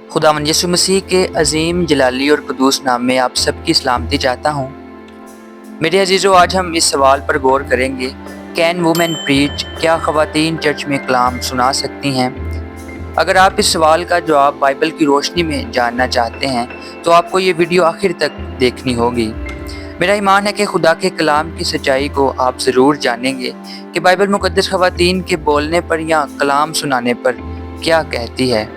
खुदावंद यीशु मसीह के अजीम जलाली और कुदूस नाम में आप सबकी सलामती चाहता हूँ। मेरे अजीज़ों, आज हम इस सवाल पर गौर करेंगे, कैन वुमेन प्रीच? क्या ख़वातीन चर्च में कलाम सुना सकती हैं? अगर आप इस सवाल का जवाब बाइबल की रोशनी में जानना चाहते हैं तो आपको ये वीडियो आखिर तक देखनी होगी। मेरा ईमान है कि खुदा के कलाम की सच्चाई को आप ज़रूर जानेंगे कि बाइबल मुक़द्दस ख़वातीन के बोलने पर या कलाम सुनाने पर क्या कहती है।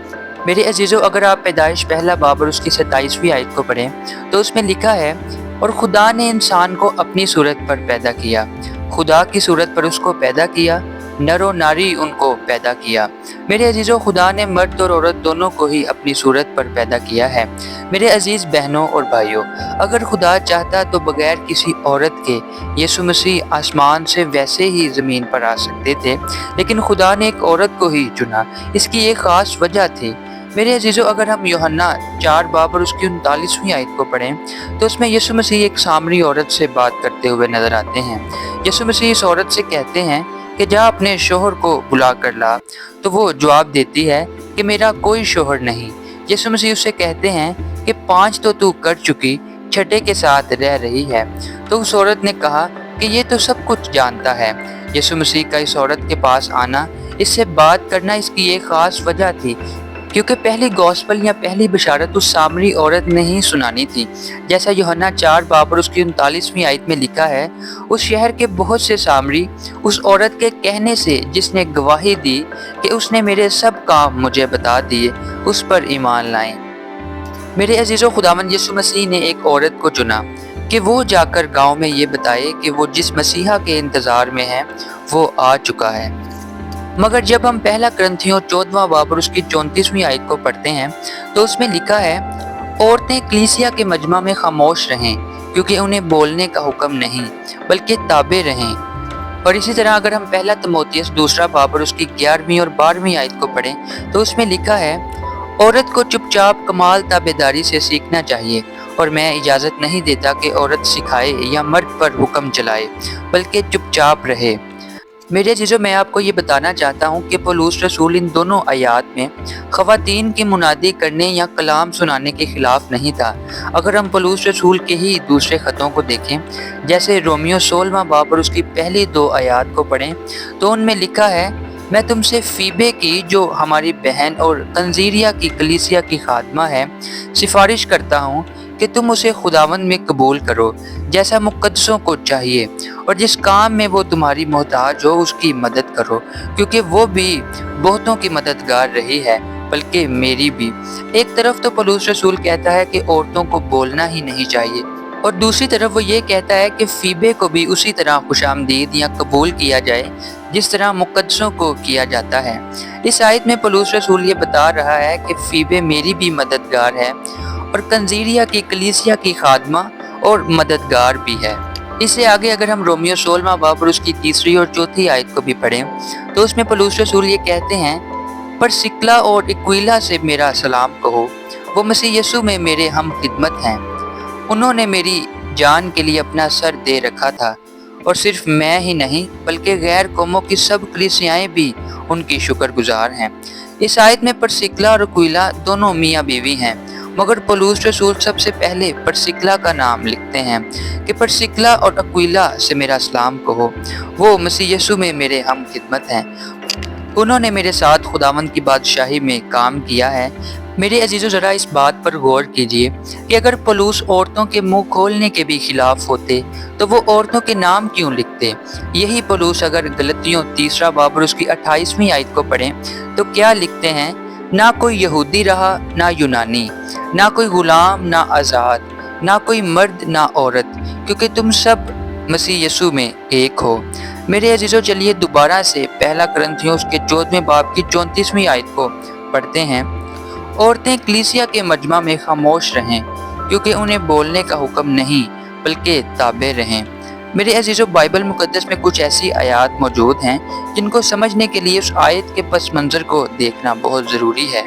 मेरे अजीज़ों, अगर आप पैदाइश पहला बाब और उसकी 27वीं आयत को पढ़ें तो उसमें लिखा है, और खुदा ने इंसान को अपनी सूरत पर पैदा किया, खुदा की सूरत पर उसको पैदा किया, नर और नारी उनको पैदा किया। मेरे अजीज़ों, खुदा ने मर्द और औरत दोनों को ही अपनी सूरत पर पैदा किया है। मेरे अजीज़ बहनों और भाइयों, अगर खुदा चाहता तो बगैर किसी औरत के यीशु मसीह आसमान से वैसे ही ज़मीन पर आ सकते थे, लेकिन खुदा ने एक औरत को ही चुना। इसकी एक ख़ास वजह थी। मेरे अजीज़ों, अगर हम यूहन्ना 4 बाब और उसकी 39वीं आयत को पढ़ें तो उसमें यीशु मसीह एक सामरी औरत से बात करते हुए नजर आते हैं। यीशु मसीह इस औरत से कहते हैं कि जा अपने शोहर को बुला कर ला, तो वो जवाब देती है कि मेरा कोई शोहर नहीं। यीशु मसीह उससे कहते हैं कि 5 तो तू कर चुकी, छठे के साथ रह रही है। तो उस औरत ने कहा कि ये तो सब कुछ जानता है। यीशु मसीह का इस औरत के पास आना, इससे बात करना, इसकी एक ख़ास वजह थी, क्योंकि पहली गॉस्पल या पहली बशारत उस सामरी औरत ने ही सुनानी थी। जैसा यूहन्ना 4 बाब और उसकी 39वीं आयत में लिखा है, उस शहर के बहुत से सामरी उस औरत के कहने से, जिसने गवाही दी कि उसने मेरे सब काम मुझे बता दिए, उस पर ईमान लाएं। मेरे अजीज़ों, खुदावंद यीशु मसीह ने एक औरत को चुना कि वो जाकर गांव में ये बताए कि वो जिस मसीहा के इंतज़ार में है वो आ चुका है। मगर जब हम पहला करंथियों 14वां बाब और उसकी 34वीं आयत को पढ़ते हैं तो उसमें लिखा है, औरतें कलीसिया के मजमा में खामोश रहें, क्योंकि उन्हें बोलने का हुक्म नहीं बल्कि ताबे रहें। और इसी तरह अगर हम पहला तीमुथियुस 2 बाब और उसकी 11वीं और 12वीं आयत को पढ़ें तो उसमें लिखा है, औरत को चुपचाप कमाल ताबेदारी से सीखना चाहिए, और मैं इजाज़त नहीं देता कि औरत सिखाए या मर्द पर हुक्म चलाए, बल्कि चुपचाप रहे। मेरे अजीज़ों, मैं आपको ये बताना चाहता हूँ कि पौलुस रसूल इन दोनों आयात में ख़वातीन की मुनादी करने या कलाम सुनाने के ख़िलाफ़ नहीं था। अगर हम पौलुस रसूल के ही दूसरे ख़तों को देखें, जैसे रोमियो 16वां बाब और उसकी पहली 2 आयात को पढ़ें तो उनमें लिखा है, मैं तुमसे फीबे की, जो हमारी बहन और तंजीरिया की कलीसिया की खादमा है, सिफारिश करता हूँ कि तुम उसे खुदावंद में कबूल करो, जैसा मुक़द्दसों को चाहिए, और जिस काम में वो तुम्हारी मोहताज हो उसकी मदद करो, क्योंकि वो भी बहुतों की मददगार रही है, बल्कि मेरी भी। एक तरफ तो पौलुस रसूल कहता है कि औरतों को बोलना ही नहीं चाहिए, और दूसरी तरफ वो ये कहता है कि फीबे को भी उसी तरह खुशामदीद या कबूल किया जाए जिस तरह मुक़द्दसों को किया जाता है। इस आयत में पौलुस रसूल ये बता रहा है कि फीबे मेरी भी मददगार है और तंजीरिया की कलीसिया की खादमा और मददगार भी है। इससे आगे अगर हम रोमियो 16वां बाब और उसकी 3री और 4थी आयत को भी पढ़ें तो उसमें पौलुस रसूल ये कहते हैं, पर सिक्ला और इक्विला से मेरा सलाम कहो, वो मसीह यीशु में मेरे हम खिदमत हैं। उन्होंने मेरी जान के लिए अपना सर दे रखा था, और सिर्फ मैं ही नहीं बल्कि गैर कौमों की सब कलीसियाएं भी उनकी शुक्रगुजार हैं। इस आयत में परसिक्ला और इक्विला दोनों मियाँ बीवी हैं, मगर पौलुस रसूल सबसे पहले परसिक्ला का नाम लिखते हैं कि परसिक्ला और अक्विला से मेरा सलाम कहो, वो मसीह यीशु में मेरे हम खिदमत हैं। उन्होंने मेरे साथ खुदावंद की बादशाही में काम किया है। मेरे अजीज़ों, ज़रा इस बात पर गौर कीजिए कि अगर पौलुस औरतों के मुंह खोलने के भी खिलाफ होते तो वो औरतों के नाम क्यों लिखते? यही पौलुस अगर गलतियों 3 बाब और उसकी 28वीं आयत को पढ़ें तो क्या लिखते हैं, ना कोई यहूदी रहा ना यूनानी, ना कोई गुलाम ना आज़ाद, ना कोई मर्द ना औरत, क्योंकि तुम सब मसीह यीशु में एक हो। मेरे अजीज़ों, चलिए दोबारा से पहला करंथियों उसके 14वें बाब की 34वीं आयत को पढ़ते हैं। औरतें कलीसिया के मजमा में खामोश रहें, क्योंकि उन्हें बोलने का हुक्म नहीं बल्कि ताबे रहें। मेरे अजीज़ों, बाइबल मुक़द्दस में कुछ ऐसी आयात मौजूद हैं जिनको समझने के लिए उस आयत के पस मंज़र को देखना बहुत ज़रूरी है।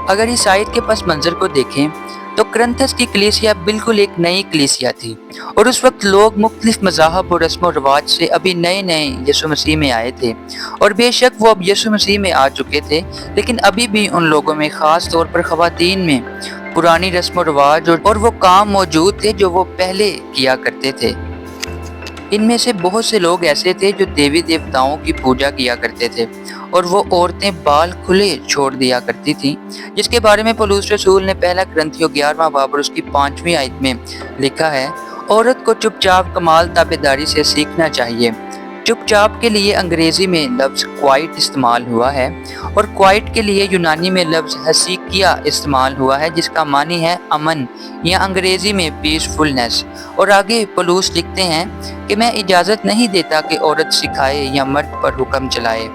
अगर इस आयत के पस मंज़र को देखें तो करंथस की कलीसिया बिल्कुल एक नई कलीसिया थी और उस वक्त लोग मुख्तलिफ मज़ाहब और रस्म व रवाज से अभी नए नए यीशु मसीह में आए थे और बेशक वो अब यीशु मसीह में आ चुके थे, लेकिन अभी भी उन लोगों में ख़ास तौर पर ख़वातीन में पुरानी रस्म व रवाज और वो काम मौजूद थे जो वो पहले किया करते थे। इनमें से बहुत से लोग ऐसे थे जो देवी देवताओं की पूजा किया करते थे और वो औरतें बाल खुले छोड़ दिया करती थीं, जिसके बारे में पौलुस रसूल ने पहला कुरिन्थियों 11वां बाब और उसकी 5वीं आयत में लिखा है, औरत को चुपचाप कमाल ताबेदारी से सीखना चाहिए। चुपचाप के लिए अंग्रेजी में लफ्ज़ क्वाइट इस्तेमाल हुआ है और क्वाइट के लिए यूनानी में लफ्ज़ हसीकिया इस्तेमाल हुआ है, जिसका मानी है अमन या अंग्रेजी में पीसफुलनेस। और आगे पौलुस लिखते हैं कि मैं इजाज़त नहीं देता कि औरत सिखाए या मर्द पर हुक्म चलाए।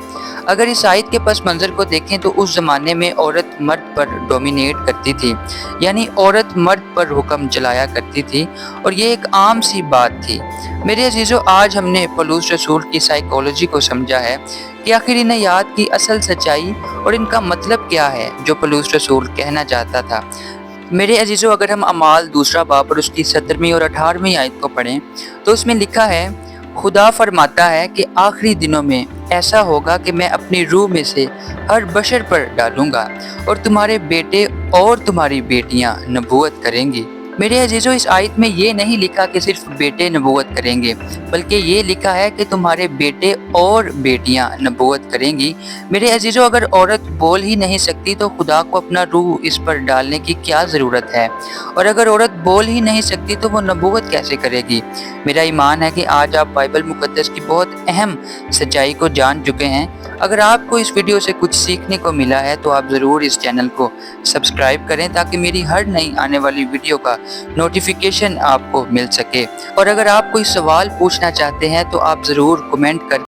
अगर इस आयत के पस मंज़र को देखें तो उस ज़माने में औरत मर्द पर डोमिनेट करती थी, यानी औरत मर्द पर हुक्म चलाया करती थी और ये एक आम सी बात थी। मेरे अजीज़ों, आज हमने पौलुस रसूल की साइकोलॉजी को समझा है कि आखिर इन आयत की असल सच्चाई और इनका मतलब क्या है जो पौलुस रसूल कहना चाहता था। मेरे अजीज़ों, अगर हम अमाल 2 बाब और उसकी 17वीं और 18वीं आयत को पढ़ें तो उसमें लिखा है, खुदा फरमाता है कि आखिरी दिनों में ऐसा होगा कि मैं अपनी रूह में से हर बशर पर डालूंगा और तुम्हारे बेटे और तुम्हारी बेटियां नबूवत करेंगी। मेरे अजीज़ों, इस आयत में ये नहीं लिखा कि सिर्फ बेटे नबूवत करेंगे, बल्कि ये लिखा है कि तुम्हारे बेटे और बेटियां नबूवत करेंगी। मेरे अजीज़ों, अगर औरत बोल ही नहीं सकती तो खुदा को अपना रूह इस पर डालने की क्या ज़रूरत है, और अगर औरत बोल ही नहीं सकती तो वो नबूवत कैसे करेगी। मेरा ईमान है कि आज आप बाइबल मुक़द्दस की बहुत अहम सच्चाई को जान चुके हैं। अगर आपको इस वीडियो से कुछ सीखने को मिला है तो आप ज़रूर इस चैनल को सब्सक्राइब करें ताकि मेरी हर नई आने वाली वीडियो का नोटिफिकेशन आपको मिल सके। और अगर आप कोई सवाल पूछना चाहते हैं तो आप ज़रूर कमेंट कर